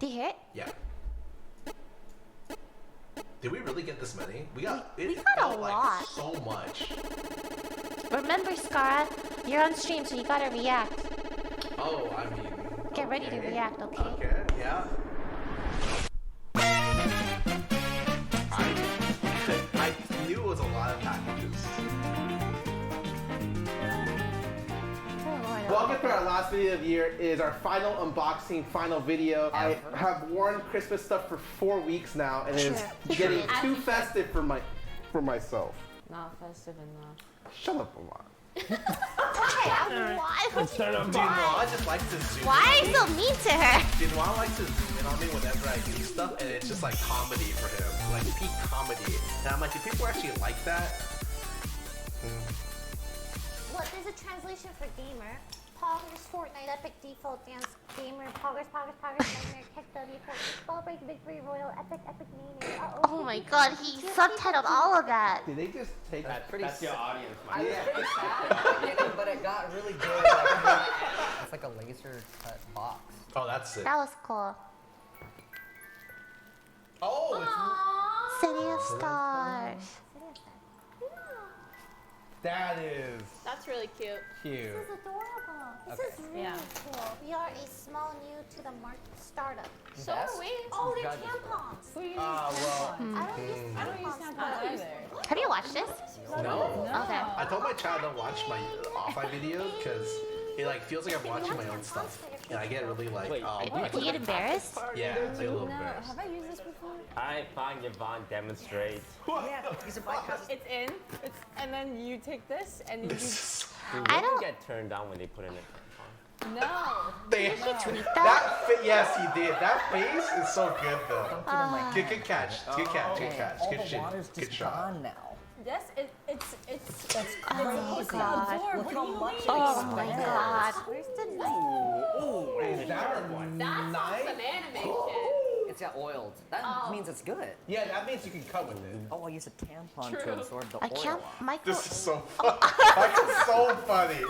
Did you hear it? Yeah. Did we really get this many? We got a lot. So much. Remember, Scarra, you're on stream, so you gotta react. Oh, I mean. Get ready to react, okay? Okay, yeah. I knew it was a lot of packages. Welcome to our last video of the year. It is our final unboxing, final video. I have worn Christmas stuff for 4 weeks now, and it's getting too festive for myself. Not festive enough. Shut up, Amon. Why? Dinois just likes to zoom Why are in. you so mean to her? Dinois likes to zoom in on me whenever I do stuff, and it's just like comedy for him. Like peak comedy. And I'm like, do people actually like that? What is a translation for gamer? Poggers, Fortnite, Epic, Default, Dance, Gamer, Poggers, Nightmare, Tech W, Fortnite, Celebrate, Victory, Royal, Epic, Name. Oh my god, he subtitled all of that. Did they just take that? That's your audience, I was pretty sad at the beginning, but it got really good. It's like a laser cut box. Oh, that's it. That was cool. Oh, City of Stars. That is That's really cute. cute. This is adorable. This is really cool. We are a small, new to the market startup. So are we. Oh, they're tampons. Who uses I don't use tampons. either. Have you watched this? no. Okay. I told my child to watch my offline videos because it like feels like I'm watching my own stuff, and I get really like. Do you get embarrassed? Yeah, it's like a little embarrassed. Have I used this before? I find Yvonne demonstrate. Yeah, he's a podcast. It's in, and then you take this and you Do I women don't- get turned down when they put in a tampon? no. Tweet that? Yes, he did. That face is so good though. Good catch. Good catch. Good catch. All Good the shit. water's Good just shot. gone now. Yes, it's. That's Oh crazy. god. Look how much it Oh my expands. god. Where's the knife? Is that a knife? animation. It's got oiled. That means it's good. Yeah, that means you can cut with it. Oh, I use a tampon to absorb the I oil. can't. Michael. This is so funny. Like, it's so funny.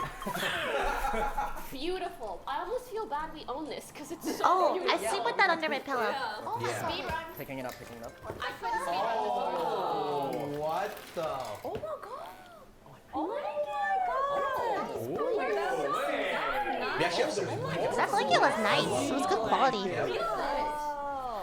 Beautiful. I almost feel bad we own this because it's so Oh, I beautiful. sleep with that under my pillow. Yeah. Speed run. Picking it up, picking it up. I couldn't speed run this Oh, what the? Oh my god. Oh my god. We actually have some That blanket was nice. It was good quality.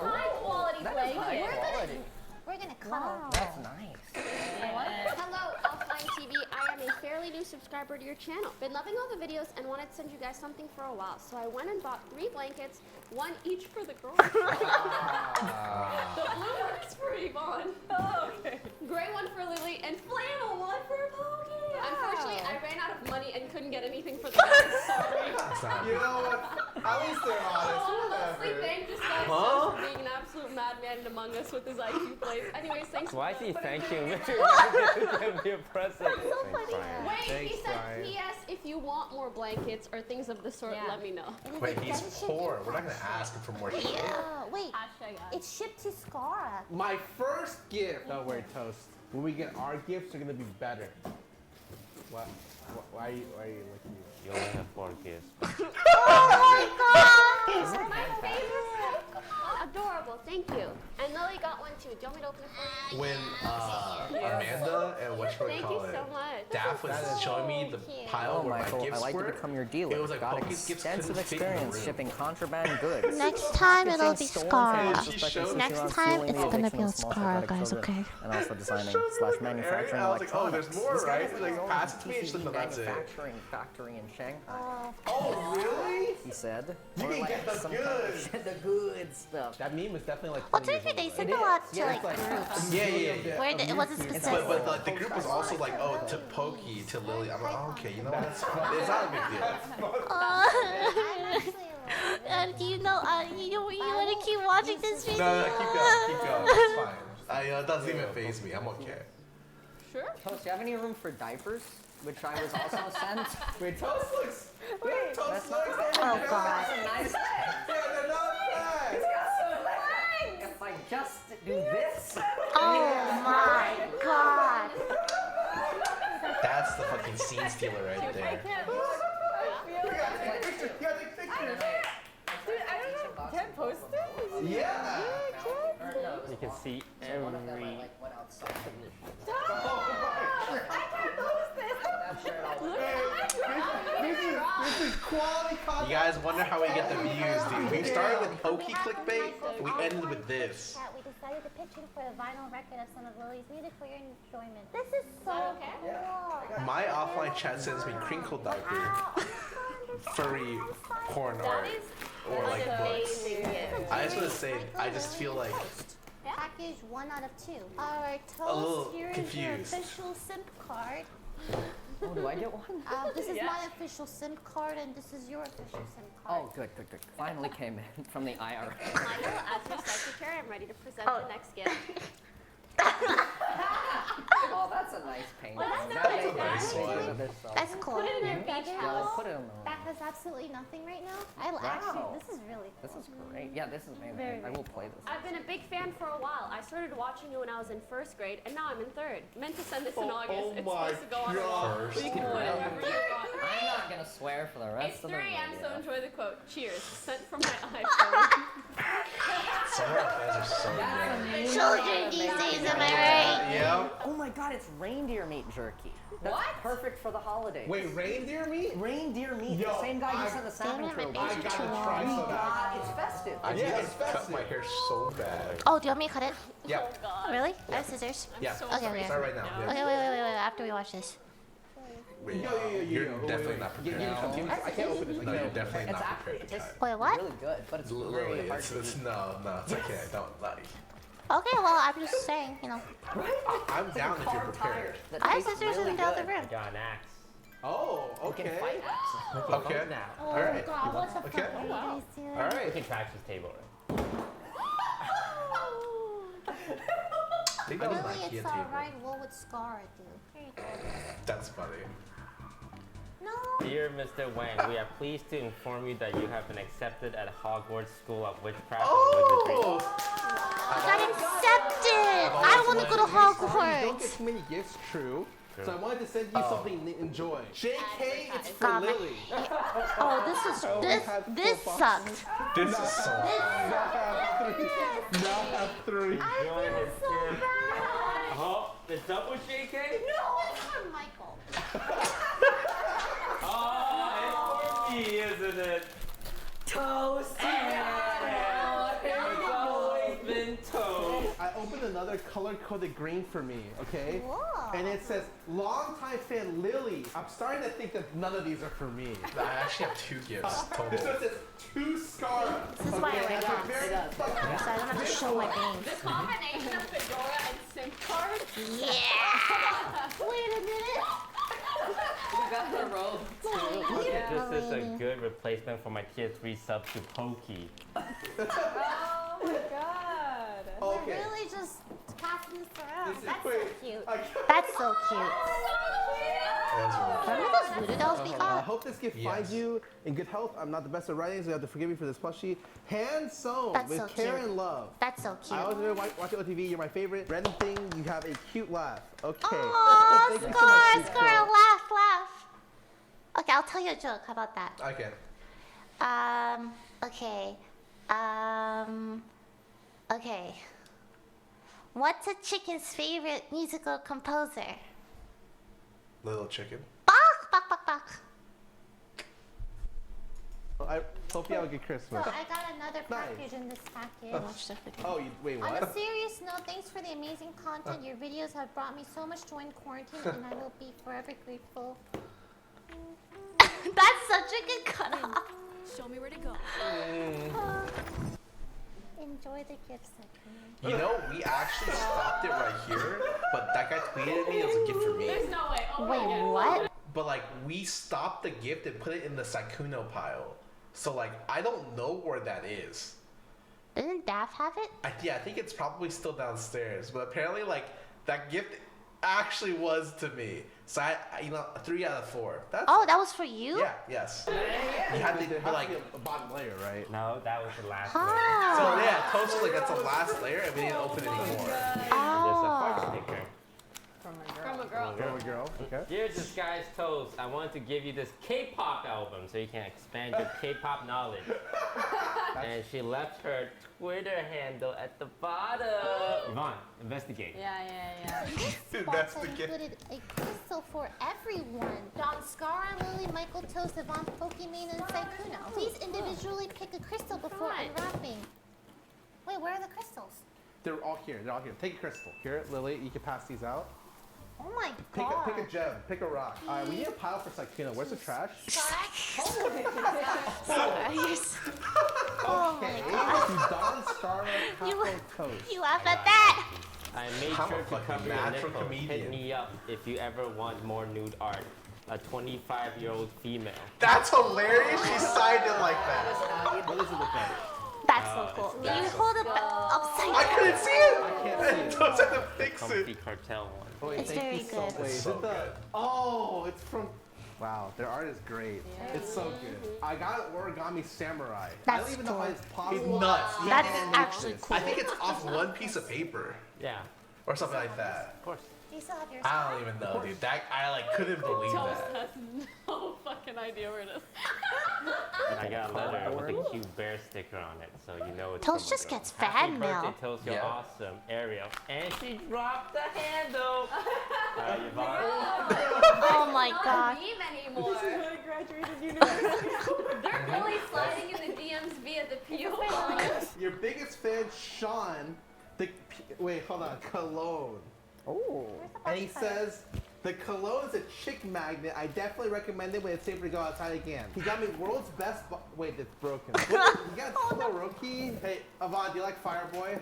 High quality blanket. We're gonna cuddle. That's nice. Hello, Offlinetv. I am a fairly new subscriber to your channel. Been loving all the videos and wanted to send you guys something for a while. So I went and bought 3 blankets, one each for the girls. The blue one's for Yvonne. Oh, okay. Gray one for Lily and flannel one for Pokey. Unfortunately, I ran out of money and couldn't get anything for the guys. Sorry. You know what? At least they're honest. Oh, honestly, Whatever. thank this guy for being an absolute madman among us with his IQ plays. Anyways, thanks. Why is he thanking me? Give me a present. Wait, he said, P.S. If you want more blankets or things of the sort, let me know. Wait, he's poor. We're not gonna ask him for more shit. Wait, it's shipped to Scarra. My first gift. Don't worry, Toast. When we get our gifts, they're gonna be better. What? Why are you looking at me? You only have 4 kids. These are my favorite. Adorable, thank you. And Lily got one too. Do you want me to open it for you? When Amanda and Thank you so much. Daph was showing me the pile Oh, where my Michael, gifts I'd like to were. become your dealer. It was like Got Poke's gifts extensive couldn't fit in the experience room. shipping contraband goods. Next time it'll be Stolen Scarra. from suspected Next serial time stealing, it's gonna addiction be of on small Scarra, synthetic guys, children, okay? And also designing / manufacturing I was like, oh, electronics. there's more, This guy right? has his Like, own pass it to me, PCB it's like, no, that's it. manufacturing factory in Shanghai. Oh, really? He said. You Or can like get the some kind of goods. shit, the good stuff. That meme is definitely like. Well, 20 years technically, they old, sent right? a lot to Yeah, like it's like- groups. Yeah. Where it wasn't specific. But like, the group was also like, oh, to Pokey, to Lily. I'm like, oh, okay, you know what? It's fine. It's not a big deal. Do you know? You want to keep watching this video? No, keep going, keep going. It's fine. It doesn't even faze me. I'm okay. Sure. Toast, do you have any room for diapers? Which I was also sent. Wait, Toast looks. Wait, Toast That's looks. not Oh god. nice. Yeah, they're not bad. If I just do this. Oh my god. That's the fucking scene stealer right there. Yeah, take pictures. Dude, I don't know. can't post it? Yeah. You can see every. One of them I like went outside. This is quality content. You guys wonder how we get the views, dude. We started with pokey clickbait, and we ended with this. We decided to pitch in for the vinyl record of some of Lily's music for your enjoyment. This is so cool. My offline chat sends me crinkle diaper, furry porn art, or like books. I just want to say, I just feel like Package 1 out of 2. Alright, a little Toast, here is your confused. official simp card. Oh, do I get one? This is my official simp card, and this is your official simp card. Oh, good. Finally came in from the IRS. Michael, as your secretary, I'm ready to present the next gift. Oh, that's a nice painting. That's a nice one. That's cool. Put it in your beach Yeah, house. let's put it on the. That has absolutely nothing right now. Wow. This is really cool. This is great. Yeah, this is amazing. Very, I will play this. I've been a big fan for a while. I started watching it when I was in 1st grade, and now I'm in 3rd. Meant to send this in August. oh It's my supposed to go on a wall. First You can put it wherever you want. I'm not gonna swear for the It's rest of 3 the a.m., video. so enjoy the quote. Cheers. Sent from my iPhone. Some of our fans are so good. Children these days, am I right? Yeah. Oh my God, it's reindeer meat jerky. That's perfect for the holidays. Wait, reindeer meat? Reindeer meat. Yo, the same guy I- who sent the salmon Damn it, my krill. face I is gotta too try long. some of that. It's festive. I Yeah, need it's to cut festive. my hair so bad. Oh, do you want me to cut it? Yeah. Really? I have scissors. Yeah. so Okay, okay. Start right now. Yeah. Okay, wait. After we watch this. Wait, Yo, you're wait, definitely wait. not Give me prepared. some, give me some. I can't open this. I No, can't you're open definitely It's not actually prepared to just try. Wait, what? really good, but it's Literally, very hard it's to eat. no, it's okay. Don't lie. Okay, well, I'm just saying, you know. I'm down if you're Carved prepared. tire that I have tastes scissors really in the other good. room. Got an axe. Oh, You can okay. fight axes. Okay. Now. Oh, All right. God, what the Okay. fuck are you guys doing? All We right. can trash this table. Right? I think that was my Really, Ikea it's table. alright. What would Scarra do? Here you go. That's funny. No. Dear Mr. Wang, we are pleased to inform you that you have been accepted at Hogwarts School of Witchcraft and Wizardry. Oh! I got accepted! I don't want to go to You don't Hogwarts! get too many gifts, true. So I wanted to send you something to enjoy. JK, it's for Got my- Lily. Oh, this sucked. This is so Now have three. I feel so bad. Oh, the double JK? No, it's for Michael. Oh, it's for me, isn't it? Toast! It's always been toast. I opened another color-coded green for me, okay? Whoa. And it says, longtime fan Lily. I'm starting to think that none of these are for me. I actually have 2 gifts total. This one says 2 Scarra. This is why I wear that's a glasses. very fucking- So I don't have to show my veins. The combination of fedora and SIM card. Yeah! Wait a minute. You got the robe too. This is a good replacement for my tier 3 sub to Pokey. Oh my god. Okay. We're really just passing this around. This is That's so quick. cute. I can't- That's so cute. That's Remember those voodoo dolls we I got? hope this gift Yes. finds you in good health. I'm not the best at writing, so you have to forgive me for this plushie. Hand sewn That's with so care cute. and love. That's so I always cute. watch it on TV. You're my favorite. Random thing, you have a cute laugh. Okay. Aww, Thank you so much, Scar, Sweet Scar, Girl. laugh. Okay, I'll tell you a joke. How about that? Okay. Okay. Okay. What's a chicken's favorite musical composer? Little chicken. Bach. I hope you have a good So Christmas. I got another Nice. package in this package. Oh, wait, On a what? serious note, thanks for the amazing content. Your videos have brought me so much joy in quarantine, and I will be forever grateful. That's such a good cutoff. Show me where to go. Enjoy the gifts that come in. You know, we actually stopped it right here, but that guy tweeted at me it was a gift for me. There's no way. Oh Wait, my god. what? But like, we stopped the gift and put it in the Sakuno pile. So like, I don't know where that is. Didn't Daff have it? Yeah, I think it's probably still downstairs. But apparently, like, that gift actually was to me. So I 3 out of 4. That's Oh, that was for you? yeah, yes. You had to, There but has like, to be a bottom layer, right? No, that was the last one. Oh. so yeah, Toast was like, that's the last layer, and we didn't open it anymore. There's a Oh. heart sticker. From a From girl. a girl. Little girl. Okay. Dear Disguised Toast, I want to give you this K-pop album so you can expand your K-pop knowledge. And she left her Twitter handle at the bottom. Yvonne, investigate. Yeah. This box has included a crystal for everyone. Don Scarra, Lily, Michael, Toast, Yvonne, Pokimane, and Saikuno. Please individually pick a crystal before unwrapping. Wait, where are the crystals? They're all here. Take a crystal. Here, Lily, you can pass these out. Oh my god. Pick a gem. Pick a rock. We need a pile for Saikuno. Where's the trash? Oh my god. Don Scarra, Capo, Toast. You laugh at that? I made I'm sure a to fucking cover your natural nipples. Hit comedian. me up if you ever want more nude art. A 25-year-old female. That's hilarious. She signed it like that. What does it look like? That's so cool. Can you hold it upside I down? couldn't see it. I can't see it. Toast had to fix Comfy it. cartel one. Oh, wait, It's thank very you so good. Wait, It's is so it the? good. Oh, it's from. Wow, their art is great. It's so good. I got Origami Samurai. I That's don't even know cool. how it's He's possible. nuts. That's actually cool. I think it's off one piece of paper Yeah, or something like that. of course. Do you still have yours? I don't even know, dude. That I like couldn't believe Toast that. has no fucking idea where it is. And I got a letter with a cute bear sticker on it, so you know it's Toast from a just girl. gets Happy fan birthday, mail. Toast, you're Yeah. awesome, Ariel. And she dropped the handle. Alright, Yvonne. Oh my Not a god. meme anymore. I graduated university. They're really sliding in the DMs via the PO box. Your biggest fan, Sean. Wait, hold on. Cologne. Oh. And he says, the cologne's a chick magnet. I definitely recommend it when it's safer to go outside again. He got me world's best. Wait, it's broken. You got Todoroki? Hey, Yvonne, do you like Fireboy?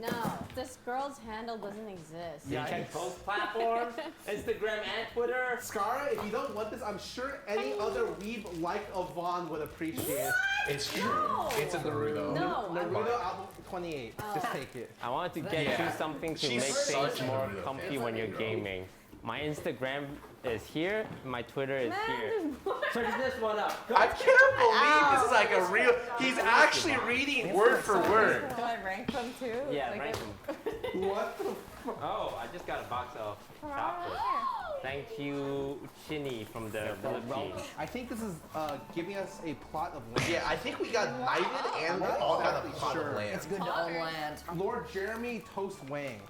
No, this girl's handle doesn't exist. You check both platforms, Instagram and Twitter. Scarra, if you don't want this, I'm sure any other weeb like Yvonne would appreciate it. It's true. It's a Naruto. No, Naruto album 28. Just take it. I wanted to get Yeah. you something to She's make such things a more Naruto comfy fan. when you're gaming. My Instagram is here, my Twitter is here. Check this one out. I can't believe this is like a real. He's actually reading word for word. Do I rank them too? Yeah, Like rank if- them. What the Oh, I just got a box of chocolate. Thank you, Chinny from the Philippines. I think this is giving us a plot of land. Yeah, I think we got knighted and I'm not all kind of exactly plot sure. of land. It's good to own land. Lord Jeremy Toast Wang.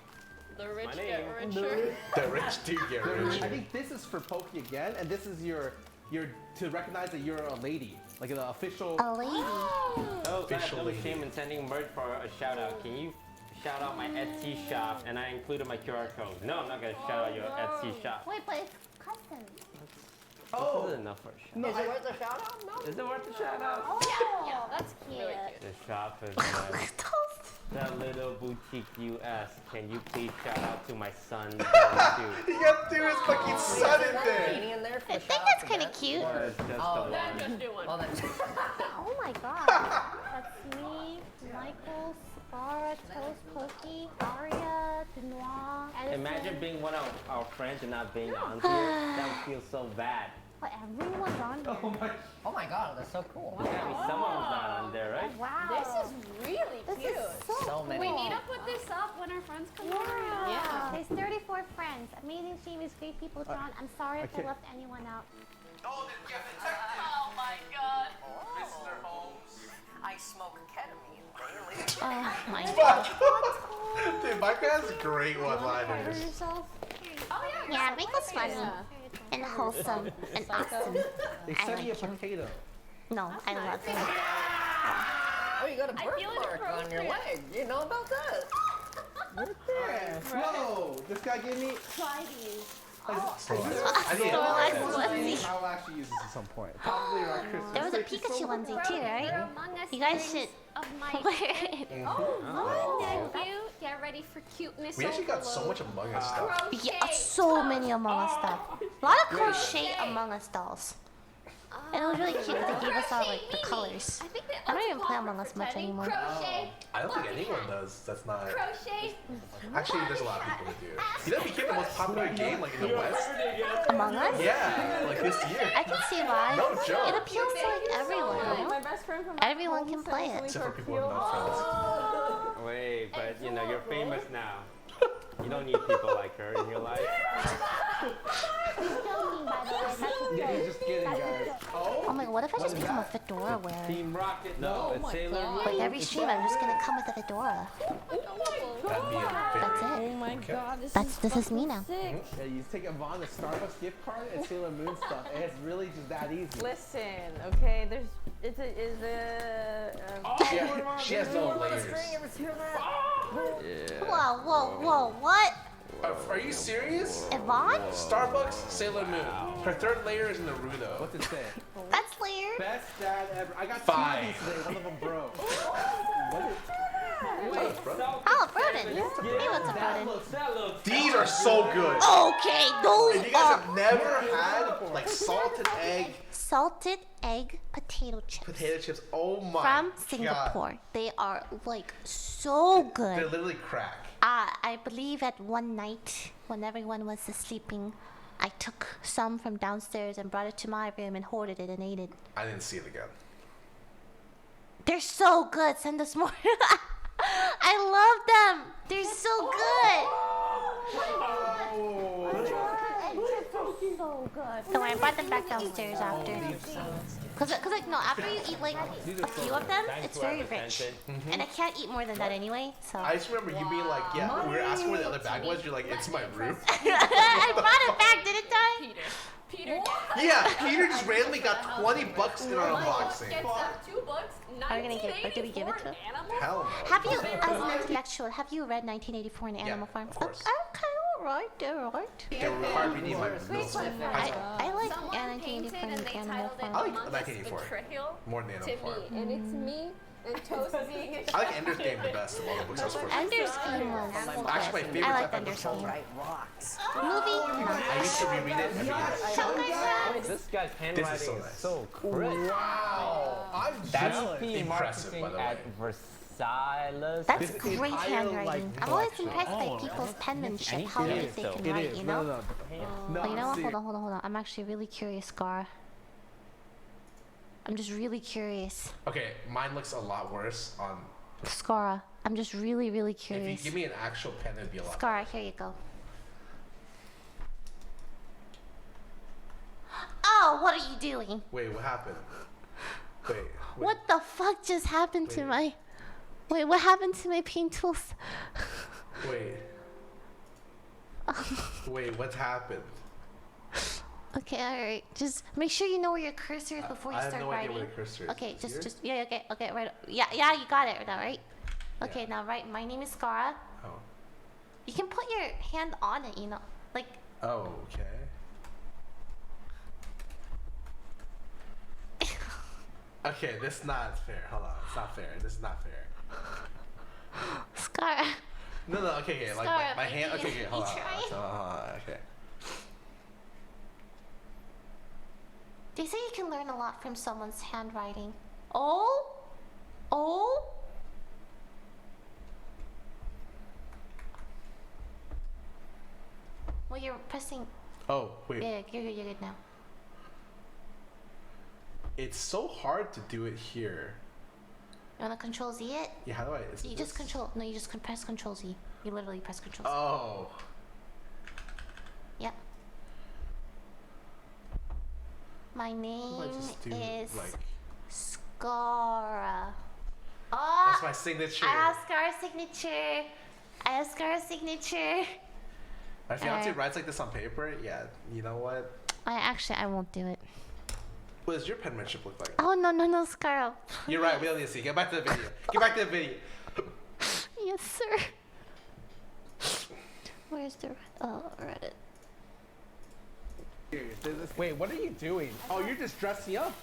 The rich My get name. richer. The rich do get I richer. think this is for Pokey again, and this is your to recognize that you're a lady, like an official. A lady. Oh, I have Official no lady. shame in sending merch for a shout out. Can you shout out my Etsy shop? And I included my QR code. No, I'm not gonna shout out your Etsy shop. Wait, but it's custom. This is enough for a shout. No, Is it worth a shout out? No. Is it worth a shout out? Oh, that's cute. The shop is Toast. that little boutique US. Can you please shout out to my son? Too? You got to do his fucking son in there. Painting in there for I the think shout that's out kind to of Ben? cute. Or it's just Oh, the then one. Just do one. Well then. Oh my god. That's me, Michael, Scarra, Toast, Pokey, Aria, Denoir, Edison. Imagine being one of our friends and not being on here. That would feel so bad. But everyone's on here. Oh my god, that's so cool. Yeah, I mean, someone's not on there, right? Wow. This is really This cute. is so, So many. We need to put this up when our friends come over. Yeah. There's 34 friends. Amazing streamers, great people, John. I'm sorry if I can't- left anyone out. Oh, you have detective. Oh my god. Mr. Holmes. I smoke ketamine daily. Oh my god. Dude, Mike has great Cover one-liners. yourself. Oh yeah. Yeah, Michael's funny and wholesome and awesome. They I sent me a like him. potato. No, I love him. Oh, you got a feel birthmark on your leg. You know about that? Whoa! This guy gave me. Try these. I need Snorlax onesie. I'll actually use this at some point. Probably around Christmas. There was a Thank you so Pikachu much. onesie too, right? Among Us You guys strings should of my wear it. Oh, cute. Get ready for cuteness. We actually got so overload. much Among Us stuff. Crochet. Yeah, so many Among Us stuff. A lot of crochet Among Us dolls. And it was really cute that they gave us all like the colors. I think they I don't also even call play it Among Us much pretending. anymore. Crochet. I don't think anyone does. That's not. Crochet. Actually, there's a lot of people who do. You know, it became the most popular game like in the West. Among Us? Yeah, like this year. I can see why. No joke. It appeals to like everyone, you know? My best friend from Everyone home can play sends it. me Except for people with no tortillas. friends. Wait, but you know, you're famous now. You don't need people like her in your life. He's joking, by the way. That's Yeah, okay. he's just kidding, guys. Oh my god, what if I just become a fedora wearer? Team Rocket. No, it's Sailor Moon. Like every stream, I'm just gonna come with a fedora. That'd be a That's very... it. Oh my god, This is me now. sick. Yeah, you just take a Vaughn, a Starbucks gift card, and Sailor Moon stuff. And it's really just that easy. Listen, okay, it's a Yeah, she has no layers. Whoa, what? Are you serious? Yvonne? Starbucks, Sailor Moon. Her third layer is Naruto. What's it say? That's layered. Best dad ever. I got 5. 2 of these today. One of them broke. What is Oh, Broden. Hey, what's up, Broden? These are so good. Okay, those If you guys are have never had like salted egg salted egg potato chips potato chips, oh my from God. Singapore. They are like so They're good. literally crack. I believe at one night when everyone was sleeping, I took some from downstairs and brought it to my room and hoarded it and ate it. I didn't see it again. They're so good. Send us more. I love them. They're so good. So good. So I brought them back downstairs after. Cause like no, after you eat like a few of them, it's very rich, and I can't eat more than that anyway. So I just remember you being like, yeah, we were asking where the other bag was. You're like, it's my room. I brought it back, didn't I? Peter Yeah, Peter just randomly got $20 in our unboxing. gets $2. Are we gonna give? Or did we give it to him? Hell no. Have you, as an intellectual, have you read 1984 in Animal Farm? of course. Okay, alright. They were required reading my middle school. I like Someone 1984 painted in and they Animal titled Farm. it I like Among Us 1984 Betrayal more than the to Animal Farm. me, and it's me and Toast being a I like Ender's Game the best of all the books I was for. Ender's Game was Actually, my favorite I like type of Ender's book. Game. Rocks. Movie? I used to reread it every year. This guy's handwriting This is so is nice. so crisp. Wow. I'm That's jealous. the Impressive, marketing by the at way. Versailles. That's This is the great entire, handwriting. like, I'm always collection. impressed by people's penmanship, how It good is, they though. can It write, is. you No, know? no. But you know what? serious. Hold on. I'm actually really curious, Scarra. I'm just really curious. Okay, mine looks a lot worse on. Scarra, I'm just really If you curious. give me an actual pen, it'd be a lot. Scarra, here you go. Oh, what are you doing? Wait, what happened? Wait. What the fuck just happened to Wait. my... Wait, what happened to my paint tools? Wait. Wait, what's happened? Okay, alright. Just make sure you know where your cursor is before you I have start no idea writing. where the cursor is. Okay, It's here? yeah, okay, right. Yeah, you got it now, right? Okay, now write, my name is Scarra. Oh. You can put your hand on it, you know, like, Oh, okay. Okay, this is not fair. Hold on, it's not fair. This is not fair. Scarra. No, okay, like Scarra, my hand. maybe Okay, you hold on. try? Hold on, okay. They say you can learn a lot from someone's handwriting. Oh? Well, you're pressing. Oh, wait. Yeah, you're good now. It's so hard to do it here. You wanna Control Z it? Yeah, how do I? Is You this- just control. No, you just press Control Z. You literally press Control Z. Oh. Yep. My I name just do is like. Scarra. Oh, That's my signature. I have Scarra's signature. My fiance Alright. writes like this on paper. Yeah, you know what? I won't do it. What does your penmanship look like? Oh no, Scarra. You're right. We don't need to see. Get back to the video. Get back to the video. Yes, sir. Where's the Reddit? Wait, what are you doing? Oh, you're just dressing up.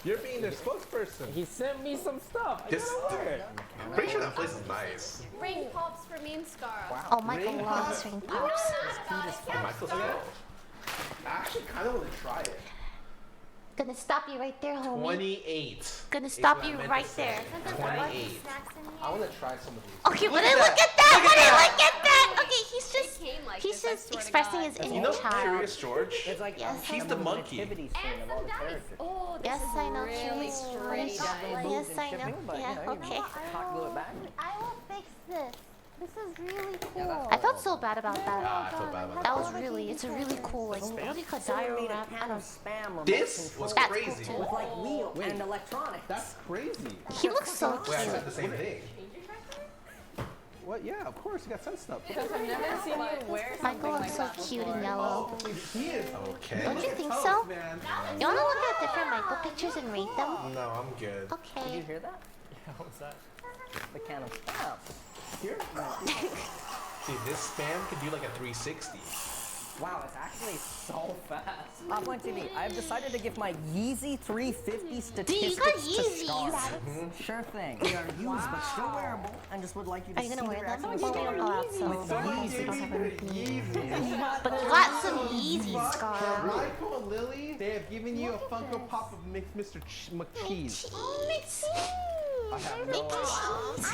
You're being their spokesperson. He sent me some stuff. I This. gotta wear it. Pretty sure that place is nice. Ring pops for me and Scarra. Oh, Michael loves ring pops. Oh, Michael's good. I actually kind of want to try it. Gonna stop you right there, homie. 28. Gonna is stop what I you meant right to say. there. 28. I want to try some of these. Okay, Look but at look that. at that! Look at Look at that! Okay, he's They just came like he's this, I just swear to expressing God. his You inner know child. Curious George? It's like Yes, He's the monkey. nativity scene of all the characters. Oh, this Yes, is I know. really Curious straight George. up. Got little Like, boobs Yes, and I know. shipping, but, Yeah, you know, okay. Cock blew it back. I will fix this. This is really cool. I felt so bad about that. I feel bad about That was really, it's a really cool, like, what do you call dial wrap? I don't know. Spam remote This control was That's crazy. cool, with like wheels and electronics. That's crazy. He looks so Wait, I cute. said the same thing. What? Yeah, of course. You got sun stuff. Because I've never seen you wear something Michael like looks so that cute before. in yellow. He is. Okay. Don't you think toast, so? man. You wanna look at different Michael pictures and rate them? No, I'm good. Did you Okay. hear that? Yeah, what's that? The can of spam. Here? Dude, this spam could do like a 360. Wow, it's actually so fast. Offlinetv, I've decided to give my Yeezy 350 statistics got to Yeezys. Scarra. Sure thing. They are used but still wearable, and just would like you to Are you see gonna wear their them? actual Well, we don't go out, so With we don't have anything. Yeezys. But you got some Yeezys, Scarra. Michael and Lily, they have given you a Funko Pop of Mr. McCheese. I have no idea.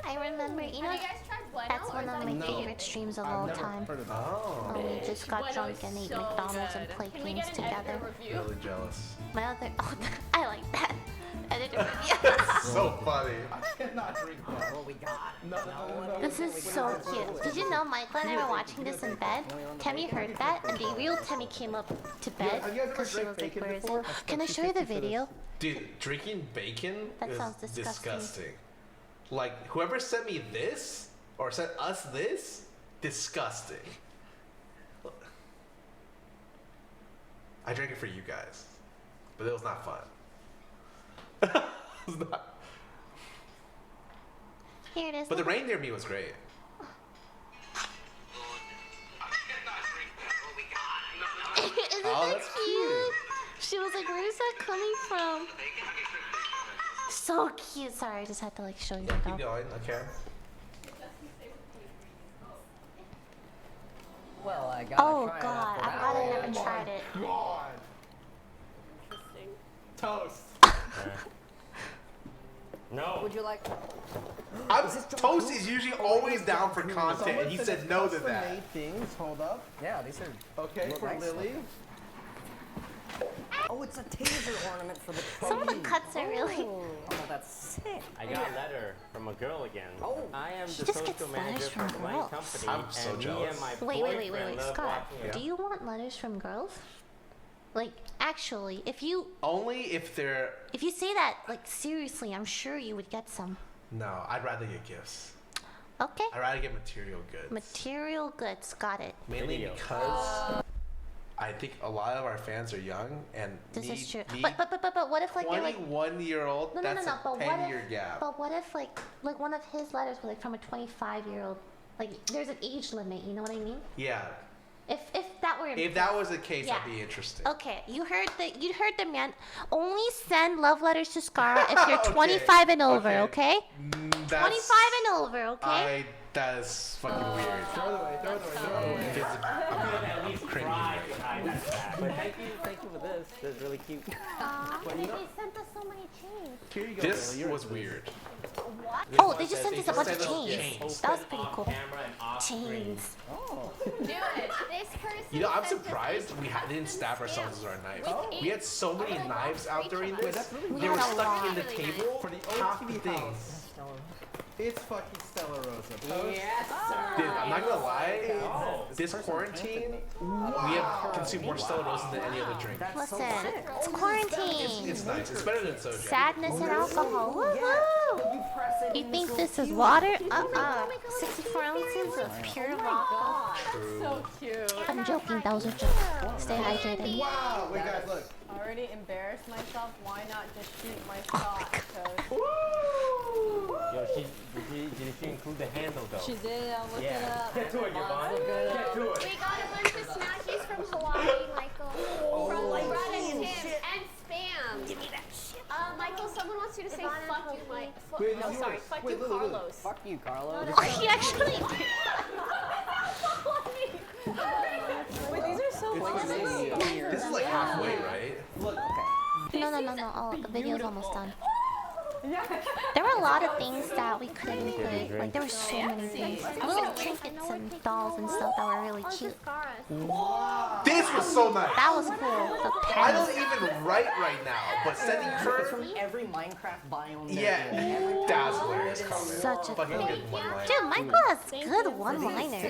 I remember, you know, Have you guys tried Bueno? that's one of my No. favorite streams of I've all never time. heard of that. Oh, When we just got drunk and ate McDonald's and played Can we games get an editor together. review? really jealous. My other, oh, I like that. Editor review. So funny. I cannot drink that. What we got. No. This is so cute. Did you know Michael and I were watching this in bed? Tammy heard that, and the real Tammy came up to bed have you guys ever because she drank was like, bacon "Where is before? it?" Can I show you the video? Dude, drinking bacon That is sounds disgusting. disgusting. Like, whoever sent me this, or sent us this, disgusting. I drank it for you guys, but it was not fun. It was not. Here it is. But the reindeer meat was great. Isn't Oh, that that's cute? She was like, "Where is that coming from?" So cute. Sorry, I just had to like show you Yeah, that. keep going, okay? Well, I gotta Oh try it god, after I'm that glad I one. never tried it. God. Interesting. Toast. No. Would you like? Toast is usually always down for content, and he said no to that. Custom-made things. Hold up. Yeah, these are. Okay, Look for nice. Lily. Oh, it's a taser ornament for the Some of the trophy. cuts are really. Oh, that's sick. I got a letter from a girl again. Oh. I am She the just gets social letters manager from for my girls. company, I'm so and me jealous. and my Wait, boyfriend love Scott. watching Do you want letters from girls? Like, actually, if you Only if they're. say that like seriously, I'm sure you would get some. No, I'd rather get gifts. Okay. I'd rather get material goods. Material goods. Got it. Mainly Video. because I think a lot of our fans are young, and This me, is true. me, But what if like they're like 21-year-old, no. that's But a what 10-year if gap. But what if like one of his letters was like from a 25-year-old? Like there's an age limit. You know what I mean? Yeah. If that were If that was the case, Yeah. that'd be interesting. Okay, you heard the man. Only send love letters to Scarra if you're Okay, 25 and over, okay? That's, 25 and over, okay? That is fucking weird. Throw it away. Throw it away. Throw it away. Because At least cringy. try behind that. But thank you for this. This is really cute. They sent us so many chains. Here you go. This Lily. You're was a- weird. Oh, they just sent us a bunch of sent us chains. chains. That was pretty Off cool. camera and off screen. Chains. Do it. This person. You know, I'm sent us surprised these we didn't stab ourselves with our knives. With We had so many like knives out during Wait, this. that's really They We were had a stuck lot. in the Really table. For the half the OTV thing. house. It's fucking Stella Rosa. Toast. Yes, sir. Dude, I'm not gonna lie. Oh. This quarantine, we have consumed more Stella Rosas than any other drink. That's so Listen, sick. it's quarantine. It's nice. It's better than soda. Sadness and alcohol. Woohoo! You press it You in think this this little is cube. water? 64 ounces of pure vodka. So cute. I'm joking, that was a joke. Stay hydrated. Wow. Wait, guys, look. I already embarrassed myself. Why not just shoot my shot? Yo, did she include the handle though? She did. I'll look it Yeah. up. Get to it, Yvonne. Get to it. We got a bunch of snackies from Hawaii, Michael. From like Brad and Tim and Spam. Give me that shit. Michael, someone wants you to say fuck you, Mike. Wait, No, this is sorry, yours. fuck Wait, you, Lily, Lily. Carlos. Fuck you, Carlos. He actually. Wait, these are so This is like halfway, right? Look. No. Oh, the video's almost done. There were a lot of things that we couldn't include. Like there were so many things. Little trinkets and dolls and stuff that were really cute. This was so nice. That was cool. The I pens. don't even write right now, but sending It's her. from every Minecraft biome. Yeah, that's hilarious comment. Such a Fucking thing. good one-liner. Dude, Michael has good one-liners.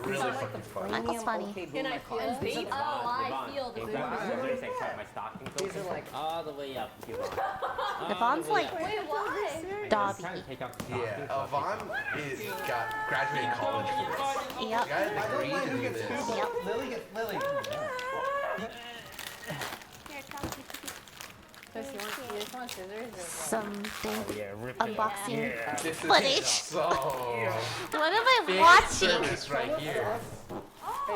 Really fucking fun. Michael's funny. Can I feel it? Yvonne, Oh, I feel the Yvonne, seriously, take my stockings These open are like all the way up, Yvonne. Yvonne's like Wait, why? Dobby. Trying to take off the stockings. Yeah, Vaughn is got graduated college for this. Yep. Got a degree to do this. Yep. Lily gets Lily. Chris, you just want scissors? Some big Yeah, rip it. unboxing This is footage. so What am I big watching? service right here. A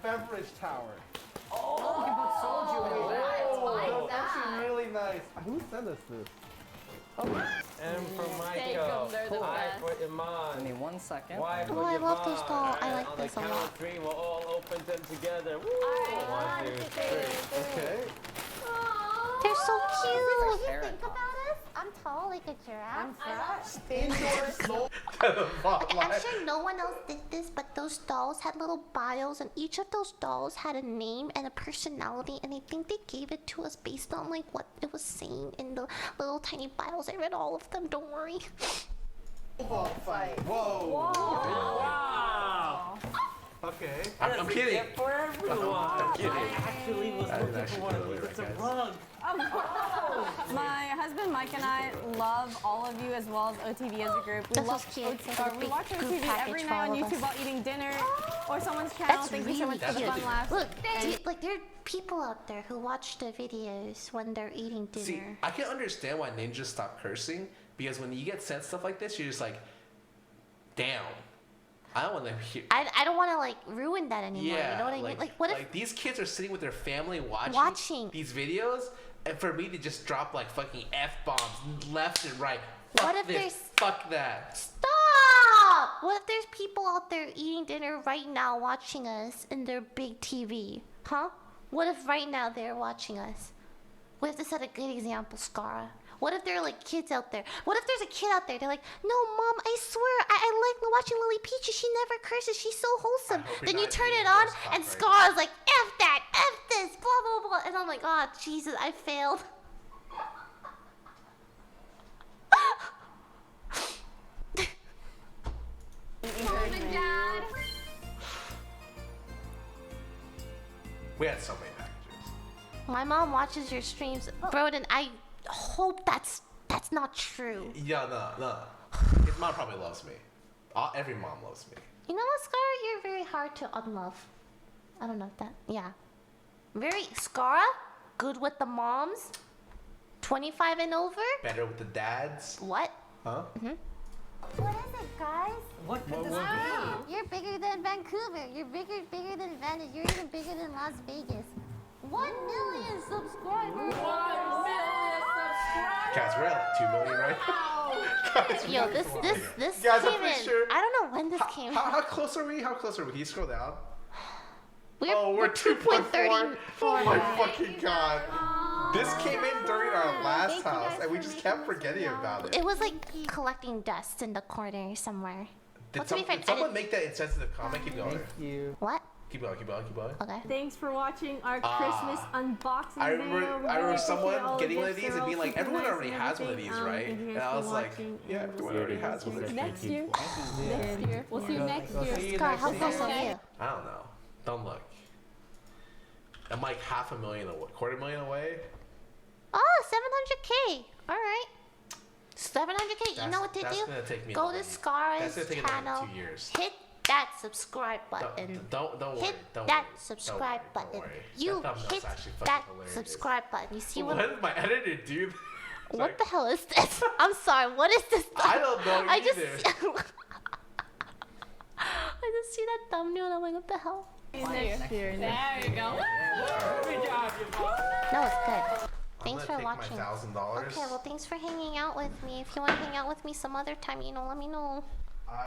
beverage tower. you can put soju in that. Oh, that's actually really nice. Who sent us this? M for Michael. They're the I best. for Iman. Give me 1 second. Y for Oh, I love this Yvonne. doll. I And like on this the a count lot. of 3, we'll all open them together. Woo! 1, 2, 3. Okay. They're so cute. Think about us. I'm tall like a giraffe. Indoor snow. Okay, I'm sure no one else did this, but those dolls had little bios, and each of those dolls had a name and a personality, and I think they gave it to us based on like what it was saying in the little tiny bios. I read all of them. Don't worry. Football fight. Whoa. Wow! Okay. I'm kidding. For everyone. I'm kidding. Actually was I didn't looking actually for one know of these. that, It's a guys. rug. My husband Mike and I love all of you as well as OTV as a group. We That's love so cute. It's like a we big watch group OTV package every for night on all of YouTube us. while eating dinner or someone's channel. That's Thank really you so much for the cute. fun laughs. Look, like there are people out there who watch the videos when they're eating dinner. See, I can understand why ninjas stop cursing because when you get sent stuff like this, you're just like, damn. I don't want to hear. I don't want to like ruin that anymore. Yeah, You know what I mean? Like what if these kids are sitting with their family watching these videos, and for me to just drop like fucking f-bombs left and right. Fuck What if this, there's- fuck that. Stop! What if there's people out there eating dinner right now watching us in their big TV? Huh? What if right now they're watching us? What if they set a good example, Scarra? What if there are like kids out there? What if there's a kid out there? They're like, no, mom, I swear, I like watching Lilypichu. She never curses. She's so wholesome. hope you're Then you not turn eating it on, those and top Scarra's like, F that, F this, blah, blah, blah. And I'm like, oh, Jesus, I failed. Mom and Dad. We had so many packages. My mom watches your streams, Broden. I hope that's not true. Yeah, no. His mom probably loves me. Every mom loves me. You know what, Scarra? You're very hard to unlove. I don't know if that. Yeah. Very Scarra, good with the moms. 25 and over. Better with the dads. What? Huh? What is it, guys? What could this You're bigger than Vancouver. You're bigger than Venice. You're even bigger than Las Vegas. 1 million subscribers. Guys, we're at like 2 million right now. Guys, Yo, this Guys, I'm came pretty in. sure- I don't know when this came in. How close are we? How close are we? Can you scroll down? We're 2.4. Oh my now. fucking god. This came in during our last house, and we just kept forgetting about it. It was like collecting dust in the corner somewhere. Well, to be fair, Did I someone didn't- make that insensitive comment? Keep going. Thank you. What? Keep going. Okay. Thanks for watching our Christmas unboxing I video. remember someone getting one of these and being like, everyone already has one of these, right? Thank you And guys I for was like, watching, yeah, and everyone already has one of these. Next year. Next year. We'll see you next year. Scarra, how close are you? I don't know. Don't look. I'm like $500,000 away, $250,000 away. Oh, 700K. All right. 700K. You know what to That's do? gonna take me Go like- to That's Scarra's gonna take like channel. 2 years. Hit that subscribe button. Don't worry. Hit Don't that worry. subscribe Don't button. worry. You That thumbnail's hit actually fucking that hilarious. subscribe button. You see What what? did my editor do? What the hell is this? I'm sorry. What is this? I don't know I just. either. I just see that thumbnail and I'm like, what the hell? Next year. There you go. Good job, Yvonne. No, it's good. Thanks for I'm gonna watching. take my $1,000. Okay, well, thanks for hanging out with me. If you want to hang out with me some other time, let me know.